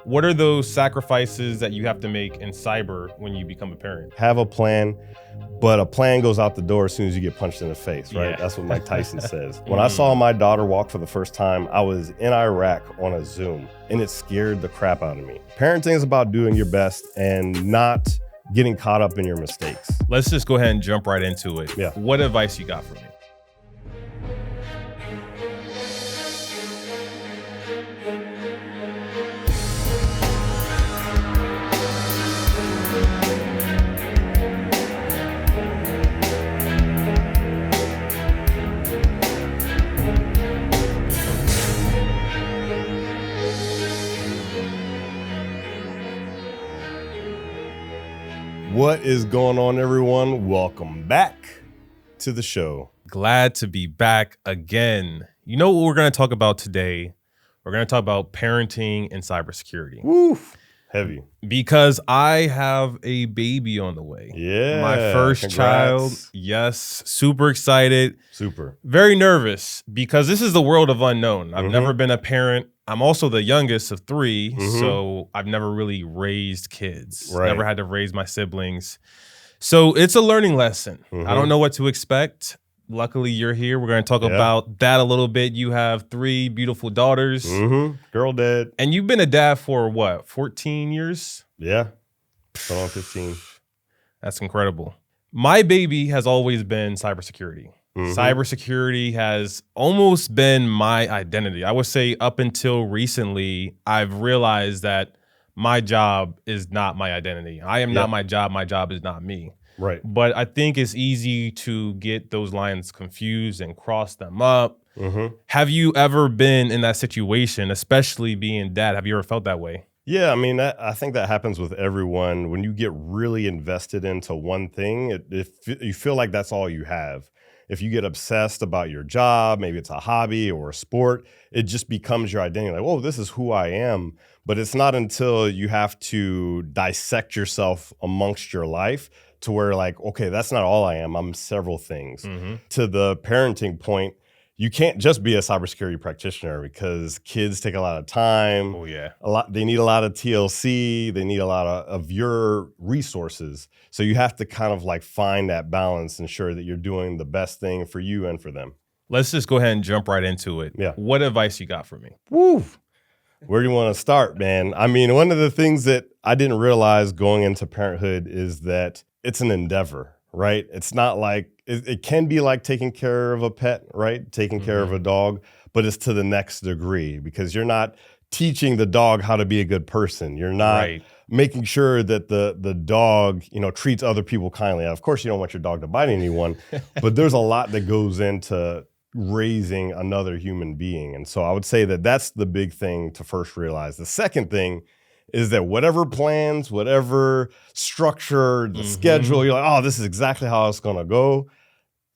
What are those sacrifices that you have to make in cyber when you become a parent? Have a plan, but a plan goes out the door as soon as you get punched in the face, right? Yeah. That's what Mike Tyson says. When I saw my daughter walk for the first time, I was in Iraq on a Zoom, and it scared the crap out of me. Parenting is about doing your best and not getting caught up in your mistakes. Let's just go ahead and jump right into it. Yeah. What advice you got for me? What is going on, everyone? Welcome back to the show. Glad to be back again. You know what we're going to talk about today? We're going to talk about parenting and cybersecurity. Woo! Heavy. Because I have a baby on the way. Yeah. My first congrats. child. Yes. Super excited. Super. Very nervous because this is the world of unknown. I've never been a parent. I'm also the youngest of three, so I've never really raised kids. Right. Never had to raise my siblings. So it's a learning lesson. I don't know what to expect. Luckily, you're here. We're going to talk about that a little bit. You have three beautiful daughters. Girl dad. And you've been a dad for what, 14 years? Yeah. Going on 15. That's incredible. My baby has always been cybersecurity. Cybersecurity has almost been my identity. I would say up until recently, I've realized that my job is not my identity. I am not my job. My job is not me. Right. But I think it's easy to get those lines confused and cross them up. Have you ever been in that situation, especially being dad? Have you ever felt that way? Yeah, I mean, I think that happens with everyone. When you get really invested into one thing, you feel like that's all you have. If you get obsessed about your job, maybe it's a hobby or a sport, it just becomes your identity. Like, whoa, this is who I am. But it's not until you have to dissect yourself amongst your life to where like, okay, that's not all I am. I'm several things. To the parenting point, you can't just be a cybersecurity practitioner because kids take a lot of time. Oh, yeah. They need a lot of TLC. They need a lot of your resources. So you have to kind of like find that balance, ensure that you're doing the best thing for you and for them. Let's just go ahead and jump right into it. Yeah. What advice you got for me? Woo! Where do you want to start, man? I mean, one of the things that I didn't realize going into parenthood is that it's an endeavor, right? It's not like, it can be like taking care of a pet, right? Taking care of a dog, but it's to the next degree because you're not teaching the dog how to be a good person. You're not making sure that the dog, treats other people kindly. Now, of course, you don't want your dog to bite anyone, but there's a lot that goes into raising another human being. And so I would say that that's the big thing to first realize. The second thing is that whatever plans, whatever structure, the schedule, you're like, oh, this is exactly how it's going to go.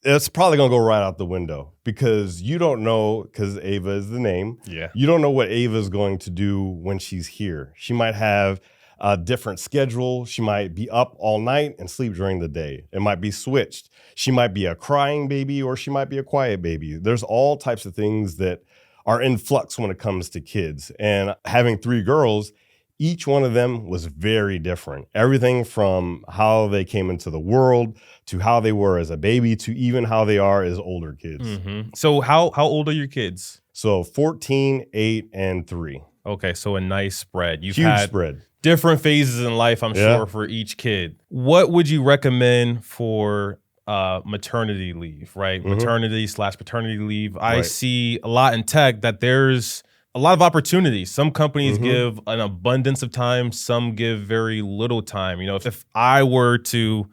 It's probably going to go right out the window because you don't know, because Ava is the name. Yeah. You don't know what Ava is going to do when she's here. She might have a different schedule. She might be up all night and sleep during the day. It might be switched. She might be a crying baby or she might be a quiet baby. There's all types of things that are in flux when it comes to kids. And having three girls, each one of them was very different. Everything from how they came into the world to how they were as a baby to even how they are as older kids. So how old are your kids? So 14, 8, and 3. Okay, so a nice spread. You've Huge had spread. different phases in life, I'm sure, for each kid. What would you recommend for maternity leave, right? Maternity/paternity leave. I see a lot in tech that there's a lot of opportunities. Some companies give an abundance of time. Some give very little time. If I were to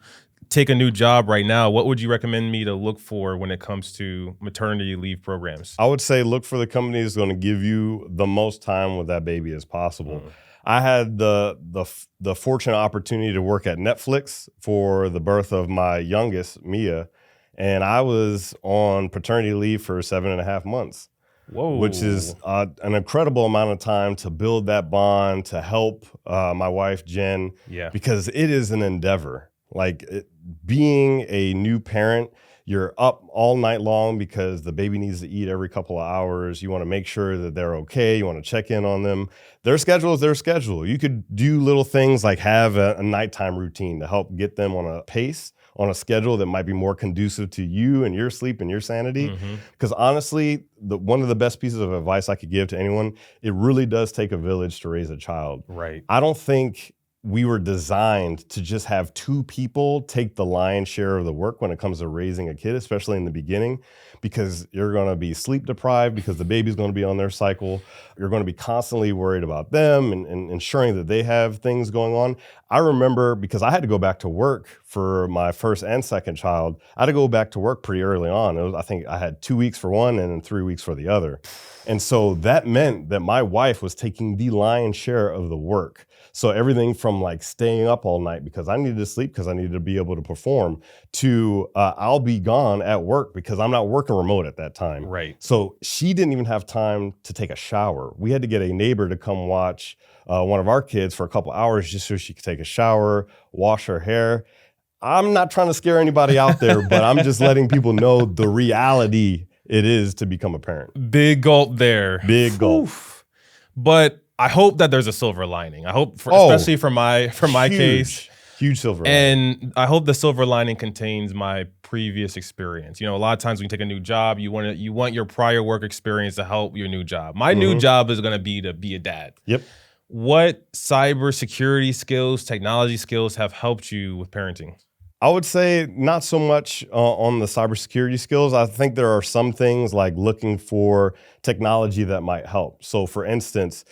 take a new job right now, what would you recommend me to look for when it comes to maternity leave programs? I would say look for the company that's going to give you the most time with that baby as possible. I had the fortunate opportunity to work at Netflix for the birth of my youngest, Mia, and I was on paternity leave for 7.5 months. Whoa. Which is an incredible amount of time to build that bond, to help my wife, Jen, because it is an endeavor. Like being a new parent, You're up all night long because the baby needs to eat every couple of hours. You want to make sure that they're okay. You want to check in on them. Their schedule is their schedule. You could do little things like have a nighttime routine to help get them on a pace, on a schedule that might be more conducive to you and your sleep and your sanity. Because honestly, one of the best pieces of advice I could give to anyone, it really does take a village to raise a child. Right. I don't think we were designed to just have two people take the lion's share of the work when it comes to raising a kid, especially in the beginning, because you're going to be sleep deprived because the baby's going to be on their cycle. You're going to be constantly worried about them and ensuring that they have things going on. I remember, because I had to go back to work for my first and second child, I had to go back to work pretty early on. I think I had 2 weeks for one and then 3 weeks for the other. And so that meant that my wife was taking the lion's share of the work. So everything from like staying up all night because I needed to sleep because I needed to be able to perform to I'll be gone at work because I'm not working remote at that time. Right. So she didn't even have time to take a shower. We had to get a neighbor to come watch one of our kids for a couple hours just so she could take a shower, wash her hair. I'm not trying to scare anybody out there, but I'm just letting people know the reality it is to become a parent. Big gulp there. Big gulp. Oof. But I hope that there's a silver lining. I hope, especially for my case, huge silver lining. And I hope the silver lining contains my previous experience. You know, a lot of times when you take a new job, you want your prior work experience to help your new job. My new job is going to be a dad. Yep. What cybersecurity skills, technology skills have helped you with parenting? I would say not so much on the cybersecurity skills. I think there are some things like looking for technology that might help. So for instance,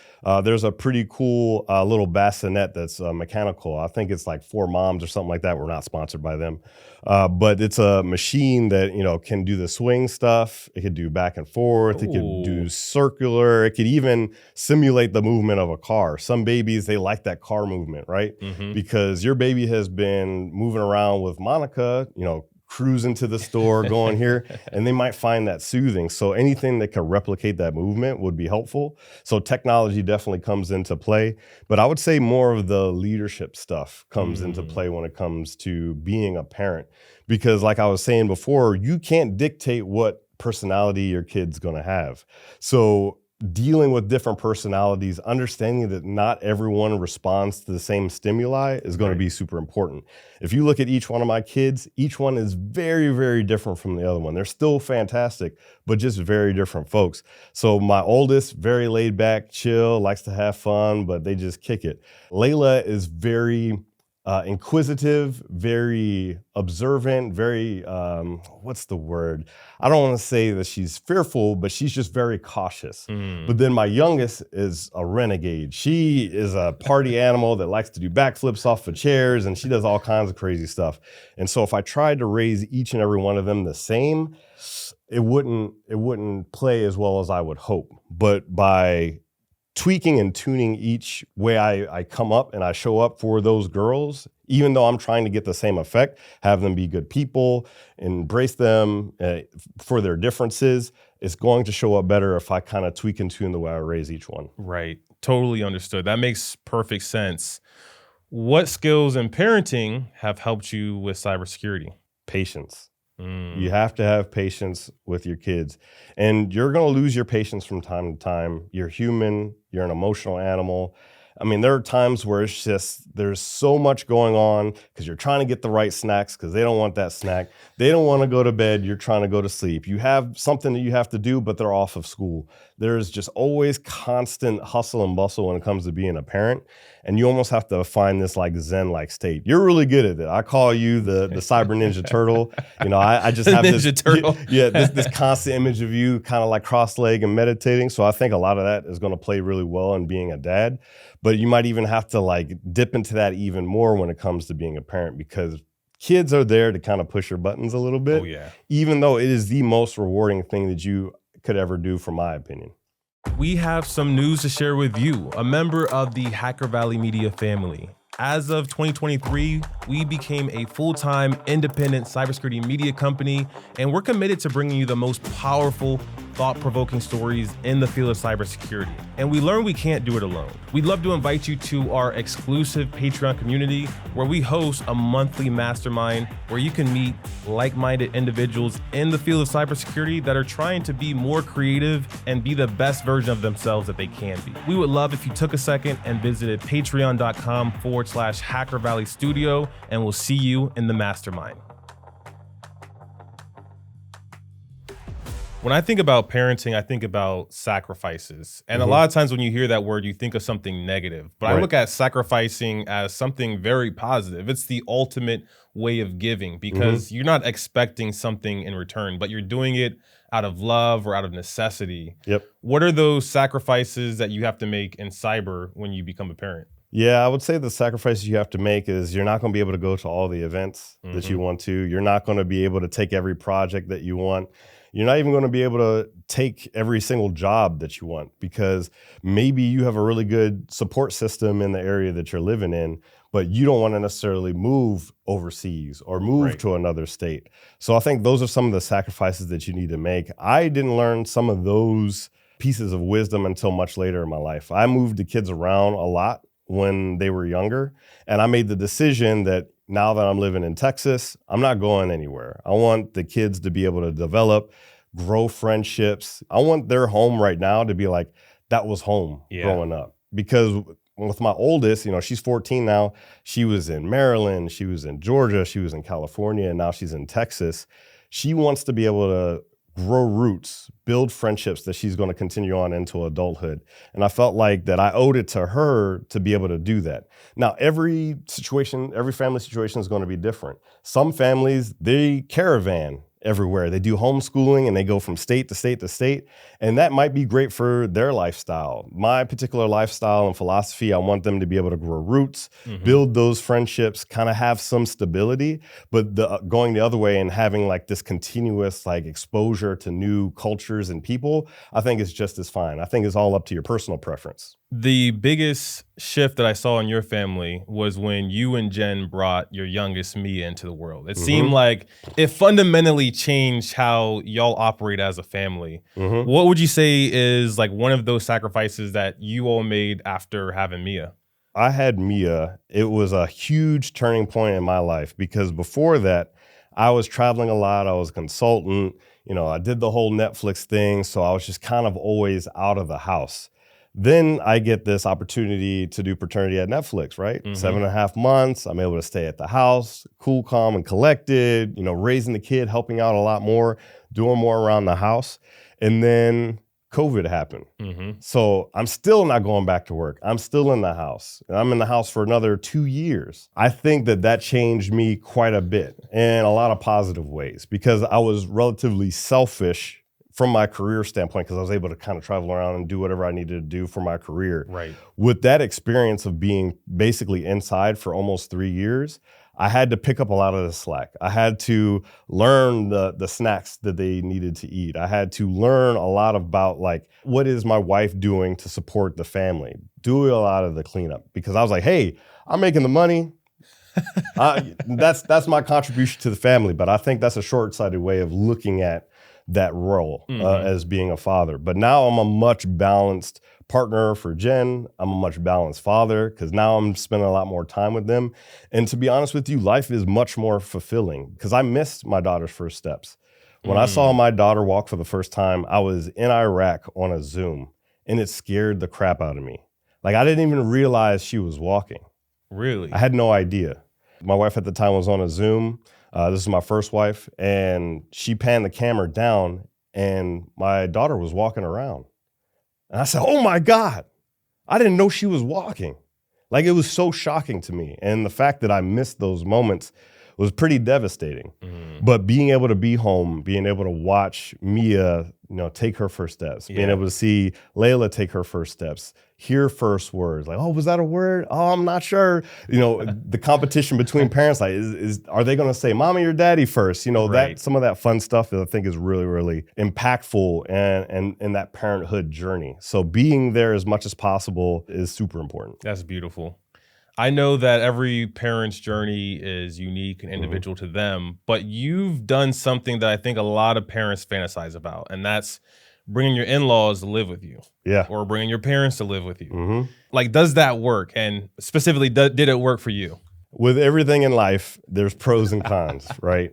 there's a pretty cool little bassinet that's mechanical. I think it's like 4Moms or something like that. We're not sponsored by them. But it's a machine that, can do the swing stuff. It could do back and forth. It could do circular. It could even simulate the movement of a car. Some babies, they like that car movement, right? Because your baby has been moving around with Monica, cruising to the store, going here, and they might find that soothing. So anything that can replicate that movement would be helpful. So technology definitely comes into play, but I would say more of the leadership stuff comes into play when it comes to being a parent. Because like I was saying before, you can't dictate what personality your kid's gonna have. So dealing with different personalities, understanding that not everyone responds to the same stimuli is going to be super important. If you look at each one of my kids, each one is very, very different from the other one. They're still fantastic, but just very different folks. So my oldest, very laid back, chill, likes to have fun, but they just kick it. Layla is very inquisitive, very observant, very, what's the word? I don't want to say that she's fearful, but she's just very cautious. But then my youngest is a renegade. She is a party animal that likes to do backflips off of chairs, and she does all kinds of crazy stuff. And so if I tried to raise each and every one of them the same, it wouldn't play as well as I would hope. But by tweaking and tuning each way I come up and I show up for those girls, even though I'm trying to get the same effect, have them be good people, embrace them for their differences, it's going to show up better if I kind of tweak and tune the way I raise each one. Right. Totally understood. That makes perfect sense. What skills in parenting have helped you with cybersecurity? Patience. You have to have patience with your kids, and you're going to lose your patience from time to time. You're human. You're an emotional animal. I mean, there are times where it's just, there's so much going on because you're trying to get the right snacks because they don't want that snack. They don't want to go to bed. You're trying to go to sleep. You have something that you have to do, but they're off of school. There's just always constant hustle and bustle when it comes to being a parent. And you almost have to find this like Zen-like state. You're really good at it. I call you the cyber ninja turtle. I just have this turtle. this constant image of you kind of like cross-legged and meditating. So I think a lot of that is going to play really well in being a dad. But you might even have to like dip into that even more when it comes to being a parent, because kids are there to kind of push your buttons a little bit. Oh, yeah. Even though it is the most rewarding thing that you could ever do, from my opinion. We have some news to share with you, a member of the Hacker Valley Media family. As of 2023, we became a full-time independent cybersecurity media company, and we're committed to bringing you the most powerful, thought-provoking stories in the field of cybersecurity. And we learn we can't do it alone. We'd love to invite you to our exclusive Patreon community where we host a monthly mastermind where you can meet like-minded individuals in the field of cybersecurity that are trying to be more creative and be the best version of themselves that they can be. We would love if you took a second and visited patreon.com/Hacker Valley Studio, and we'll see you in the mastermind. When I think about parenting, I think about sacrifices. And a lot of times when you hear that word, you think of something negative. But I look at sacrificing as something very positive. It's the ultimate way of giving because you're not expecting something in return, but you're doing it out of love or out of necessity. What are those sacrifices that you have to make in cyber when you become a parent? Yeah, I would say the sacrifices you have to make is you're not going to be able to go to all the events that you want to. You're not going to be able to take every project that you want. You're not even going to be able to take every single job that you want because maybe you have a really good support system in the area that you're living in, but you don't want to necessarily move overseas or move to another state. So I think those are some of the sacrifices that you need to make. I didn't learn some of those pieces of wisdom until much later in my life. I moved the kids around a lot when they were younger, and I made the decision that now that I'm living in Texas, I'm not going anywhere. I want the kids to be able to develop, grow friendships. I want their home right now to be like, that was home growing up. Because with my oldest, she's 14 now. She was in Maryland, she was in Georgia, she was in California, and now she's in Texas. She wants to be able to grow roots, build friendships that she's going to continue on into adulthood. And I felt like that I owed it to her to be able to do that. Now, every family situation is going to be different. Some families, they caravan everywhere. They do homeschooling and they go from state to state to state. And that might be great for their lifestyle. My particular lifestyle and philosophy, I want them to be able to grow roots, build those friendships, kind of have some stability, but going the other way and having like this continuous like exposure to new cultures and people, I think is just as fine. I think it's all up to your personal preference. The biggest shift that I saw in your family was when you and Jen brought your youngest Mia into the world. It seemed like it fundamentally changed how y'all operate as a family. What would you say is like one of those sacrifices that you all made after having Mia? I had Mia. It was a huge turning point in my life because before that, I was traveling a lot. I was a consultant. I did the whole Netflix thing. So I was just kind of always out of the house. Then I get this opportunity to do paternity at Netflix, right? 7.5 months. I'm able to stay at the house, cool, calm, and collected, raising the kid, helping out a lot more, doing more around the house. And then COVID happened. So I'm still not going back to work. I'm still in the house. And I'm in the house for another 2 years. I think that changed me quite a bit in a lot of positive ways because I was relatively selfish from my career standpoint, because I was able to kind of travel around and do whatever I needed to do for my career. With that experience of being basically inside for almost 3 years, I had to pick up a lot of the slack. I had to learn the snacks that they needed to eat. I had to learn a lot about like, what is my wife doing to support the family? Do a lot of the cleanup because I was like, hey, I'm making the money. That's my contribution to the family. But I think that's a short-sighted way of looking at that role as being a father. But now I'm a much balanced partner for Jen. I'm a much balanced father because now I'm spending a lot more time with them. And to be honest with you, life is much more fulfilling because I missed my daughter's first steps. When I saw my daughter walk for the first time, I was in Iraq on a Zoom and it scared the crap out of me. Like I didn't even realize she was walking. Really? I had no idea. My wife at the time was on a Zoom. This is my first wife, and she panned the camera down, and my daughter was walking around. And I said, oh my God, I didn't know she was walking. Like, it was so shocking to me. And the fact that I missed those moments was pretty devastating. But being able to be home, being able to watch Mia, take her first steps, being able to see Layla take her first steps, hear first words, like, oh, was that a word? Oh, I'm not sure. The competition between parents, like, are they going to say mommy or daddy first? That some of that fun stuff that I think is really, really impactful and in that parenthood journey. So being there as much as possible is super important. That's beautiful. I know that every parent's journey is unique and individual to them, but you've done something that I think a lot of parents fantasize about, and that's bringing your in-laws to live with you. Yeah. Or bringing your parents to live with you. Mm-hmm. Like, does that work? And specifically, did it work for you? With everything in life, there's pros and cons, right?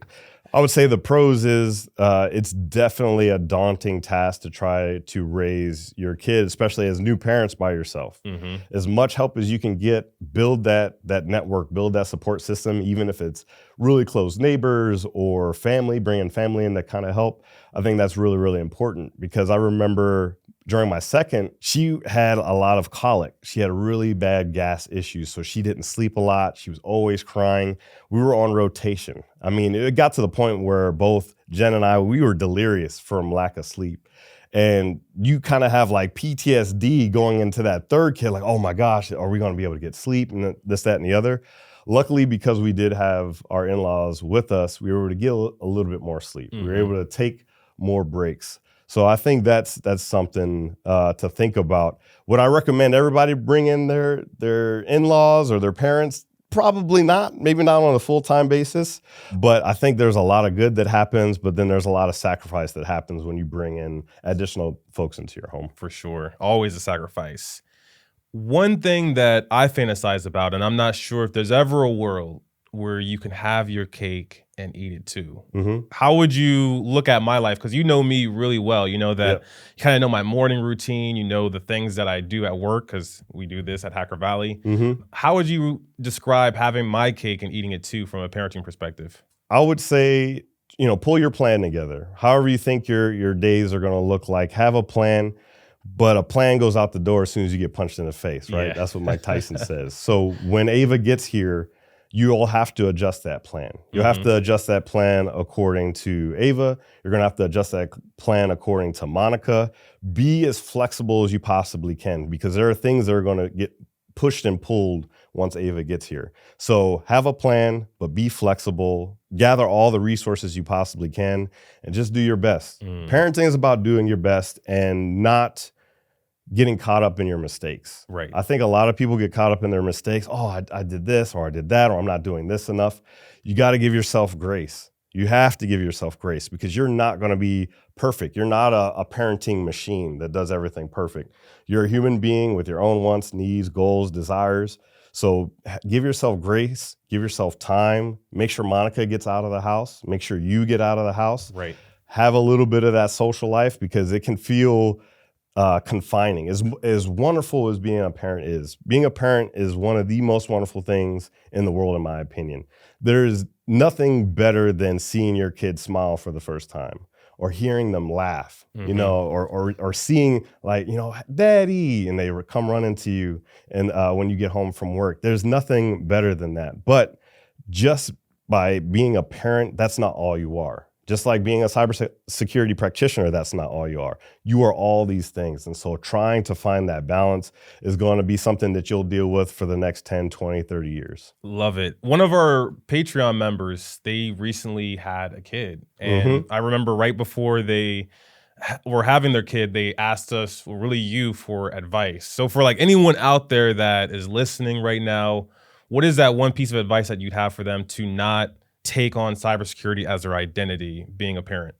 I would say the pros is it's definitely a daunting task to try to raise your kid, especially as new parents by yourself. Mm-hmm. As much help as you can get, build that network, build that support system, even if it's really close neighbors or family, bringing family in to kind of help. I think that's really, really important because I remember during my second, she had a lot of colic. She had really bad gas issues, so she didn't sleep a lot. She was always crying. We were on rotation. I mean, it got to the point where both Jen and I, we were delirious from lack of sleep. And you kind of have like PTSD going into that third kid, like, oh my gosh, are we going to be able to get sleep and this, that, and the other? Luckily, because we did have our in-laws with us, we were able to get a little bit more sleep. Mm-hmm. We were able to take more breaks. So I think that's something to think about. Would I recommend everybody bring in their in-laws or their parents? Probably not, maybe not on a full-time basis, but I think there's a lot of good that happens, but then there's a lot of sacrifice that happens when you bring in additional folks into your home. For sure, always a sacrifice. One thing that I fantasize about, and I'm not sure if there's ever a world where you can have your cake and eat it too. Mm-hmm. How would you look at my life? Because you know me really well. You know that you kind of know my morning routine. You know the things that I do at work because we do this at Hacker Valley. Mm-hmm. How would you describe having my cake and eating it too from a parenting perspective? I would say, pull your plan together. However you think your days are going to look like, have a plan. But a plan goes out the door as soon as you get punched in the face, right? Yeah. That's what Mike Tyson says. So when Ava gets here, you'll have to adjust that plan. You'll have to adjust that plan according to Ava. You're going to have to adjust that plan according to Monica. Be as flexible as you possibly can because there are things that are going to get pushed and pulled once Ava gets here. So have a plan, but be flexible. Gather all the resources you possibly can and just do your best. Parenting is about doing your best and not getting caught up in your mistakes. Right. I think a lot of people get caught up in their mistakes. Oh, I did this or I did that or I'm not doing this enough. You got to give yourself grace. You have to give yourself grace because you're not going to be perfect. You're not a parenting machine that does everything perfect. You're a human being with your own wants, needs, goals, desires. So give yourself grace, give yourself time. Make sure Monica gets out of the house. Make sure you get out of the house. Right. Have a little bit of that social life because it can feel confining. As wonderful as being a parent is, being a parent is one of the most wonderful things in the world, in my opinion. There's nothing better than seeing your kid smile for the first time or hearing them laugh, or seeing like, daddy, and they come running to you and when you get home from work. There's nothing better than that. But just by being a parent, that's not all you are. Just like being a cybersecurity practitioner, that's not all you are. You are all these things. And so trying to find that balance is going to be something that you'll deal with for the next 10, 20, 30 years. Love it. One of our Patreon members, they recently had a kid. And I remember right before they were having their kid, they asked us, really you, for advice. So for like anyone out there that is listening right now, what is that one piece of advice that you'd have for them to not take on cybersecurity as their identity, being a parent?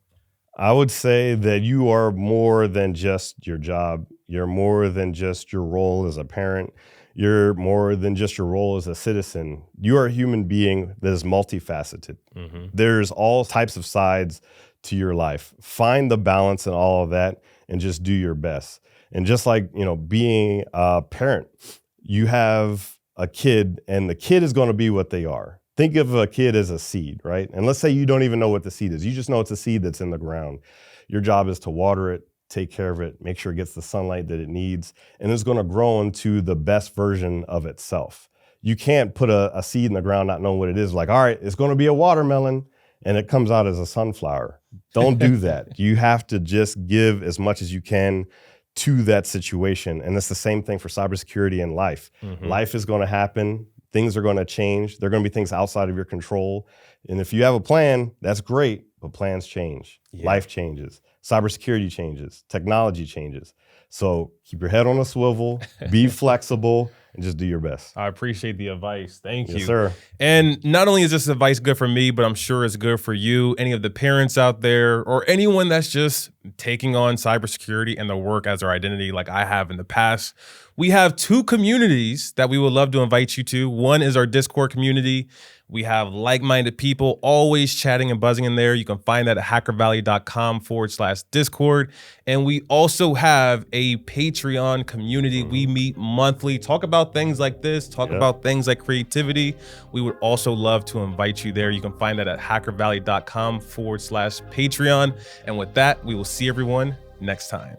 I would say that you are more than just your job. You're more than just your role as a parent. You're more than just your role as a citizen. You are a human being that is multifaceted. There's all types of sides to your life. Find the balance in all of that and just do your best. And just like, being a parent, you have a kid and the kid is going to be what they are. Think of a kid as a seed, right? And let's say you don't even know what the seed is. You just know it's a seed that's in the ground. Your job is to water it, take care of it, make sure it gets the sunlight that it needs, and it's going to grow into the best version of itself. You can't put a seed in the ground not knowing what it is. Like, all right, it's going to be a watermelon, and it comes out as a sunflower. Don't do that. You have to just give as much as you can to that situation. And it's the same thing for cybersecurity and life. Life is going to happen. Things are going to change. There are going to be things outside of your control. And if you have a plan, that's great, but plans change. Yeah. Life changes. Cybersecurity changes. Technology changes. So keep your head on a swivel, be flexible, and just do your best. I appreciate the advice. Thank you. Yes, sir. And not only is this advice good for me, but I'm sure it's good for you, any of the parents out there, or anyone that's just taking on cybersecurity and the work as our identity like I have in the past. We have 2 communities that we would love to invite you to. One is our Discord community. We have like-minded people always chatting and buzzing in there. You can find that at hackervalley.com/Discord. And we also have a Patreon community. We meet monthly, talk about things like this, talk about things like creativity. We would also love to invite you there. You can find that at hackervalley.com/Patreon. And with that, we will see everyone next time.